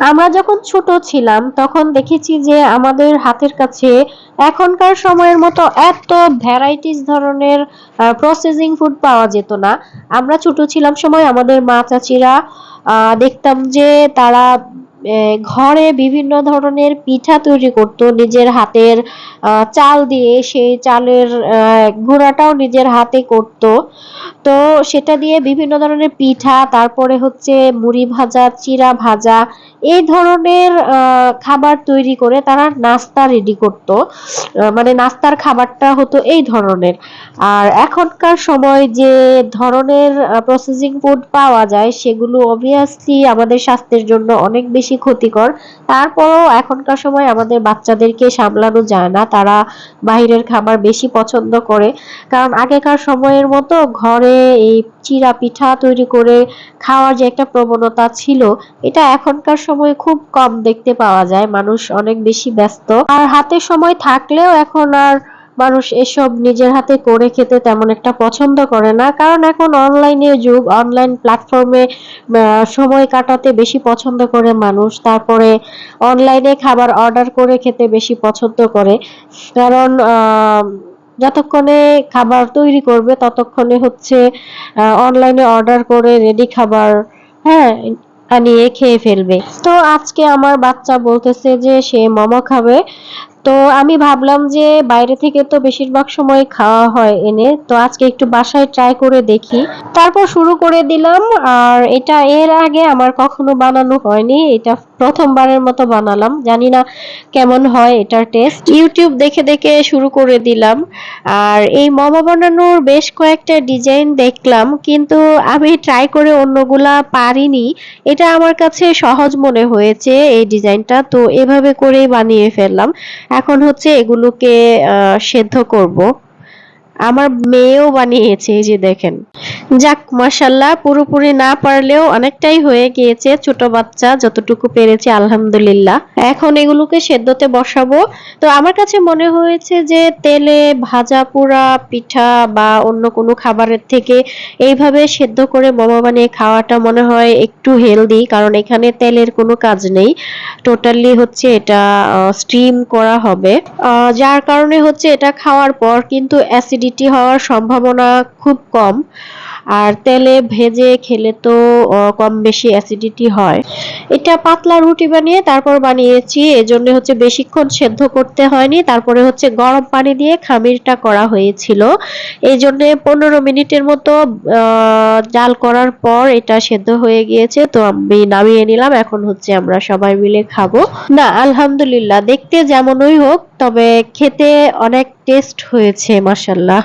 আমরা যখন ছোট ছিলাম তখন দেখেছি যে আমাদের হাতের কাছে এখনকার সময়ের মতো এত ভ্যারাইটিস ধরনের প্রসেসিং ফুড পাওয়া যেত না। আমরা ছোট ছিলাম সময় আমাদের মা চাচিরা দেখতাম যে তারা ঘরে বিভিন্ন ধরনের পিঠা তৈরি করতো নিজের হাতের চাল দিয়ে। সেই চালের গুঁড়াটাও নিজের হাতে করতো। তো সেটা দিয়ে বিভিন্ন ধরনের পিঠা, তারপরে হচ্ছে মুড়ি ভাজা, চিড়া ভাজা, এই ধরনের খাবার তৈরি করে তারা নাস্তা রেডি করতো। মানে নাস্তার খাবারটা হতো এই ধরনের। আর এখনকার সময় যে ধরনের প্রসেসিং ফুড পাওয়া যায় সেগুলো অবভিয়াসলি আমাদের স্বাস্থ্যের জন্য অনেক বেশি ক্ষতিকর। তারপরও এখনকার সময় আমাদের বাচ্চাদেরকে সামলানো যায় না, তারা বাইরের খাবার বেশি পছন্দ করে। কারণ আগেকার সময়ের মতো ঘরে এই চিড়া পিঠা তৈরি করে খাওয়ার যে একটা প্রবণতা ছিল, এটা এখনকার সময়ে খুব কম দেখতে পাওয়া যায়। মানুষ অনেক বেশি ব্যস্ত, আর হাতে সময় থাকলেও এখন আর মানুষ এসব নিজের হাতে করে খেতে তেমন একটা পছন্দ করে না। কারণ এখন অনলাইনের যুগ, অনলাইন প্ল্যাটফর্মে সময় কাটাতে বেশি পছন্দ করে মানুষ। তারপরে অনলাইনে খাবার অর্ডার করে খেতে বেশি পছন্দ করে। কারণ যতক্ষণে খাবার তৈরি করবে ততক্ষণে হচ্ছে অনলাইনে অর্ডার করে রেডি খাবার, হ্যাঁ, আনিয়ে খেয়ে ফেলবে। তো আজকে আমার বাচ্চা বলতেছে যে সে মোমো খাবে। তো আমি ভাবলাম যে বাইরে থেকে তো বেশিরভাগ সময় খাওয়া হয় এনে, তো আজকে একটু বাসায় ট্রাই করে দেখি। তারপর শুরু করে দিলাম। আর এটা এর আগে আমার কখনো বানানো হয়নি, এটা প্রথমবারের মতো বানালাম। জানি না কেমন হয় এটার টেস্ট, ইউটিউব দেখে দেখে শুরু করে দিলাম। আর এই মোমো বানানোর বেশ কয়েকটা ডিজাইন দেখলাম, কিন্তু আমি ট্রাই করে অন্যগুলা পারিনি। এটা আমার কাছে সহজ মনে হয়েছে এই ডিজাইনটা, তো এভাবে করেই বানিয়ে ফেললাম। এখন হচ্ছে এগুলোকে সেদ্ধ করব। আমার মেয়েও বানিয়েছে, এই যে দেখেন। যাক, মাশাল্লাহ, পুরোপুরি না পারলেও অনেকটাই হয়ে গিয়েছে। ছোট বাচ্চা যতটুকু পেরেছে আলহামদুলিল্লাহ। এখন এগুলোকে সেদ্ধতে বসাবো। তো আমার কাছে মনে হয়েছে যে তেলে ভাজা পোড়া পিঠা বা অন্য কোনো খাবারের থেকে এইভাবে সেদ্ধ করে মোমো বানিয়ে খাওয়াটা মনে হয় একটু হেলদি, কারণ এখানে তেলের কোনো কাজ নেই। টোটালি হচ্ছে এটা স্টিম করা হবে, যার কারণে হচ্ছে এটা খাওয়ার পর কিন্তু অ্যাসিডিটি হওয়ার সম্ভাবনা খুব কম। আর তেলে ভেজে খেলে তো কম বেশি অ্যাসিডিটি হয়। এটা পাতলা রুটি বানিয়ে তারপর বানিয়েছি, এজন্য হচ্ছে বেশিক্ষণ সেদ্ধ করতে হয়নি। তারপরে হচ্ছে গরম পানি দিয়ে খামিরটা করা হয়েছিল, এই জন্য 15 মিনিটের মতো জাল করার পর এটা সেদ্ধ হয়ে গিয়েছে। তো আমি নামিয়ে নিলাম, এখন হচ্ছে আমরা সবাই মিলে খাবো। না, আলহামদুলিল্লাহ, দেখতে যেমনই হোক তবে খেতে অনেক টেস্ট হয়েছে মাশাল্লাহ।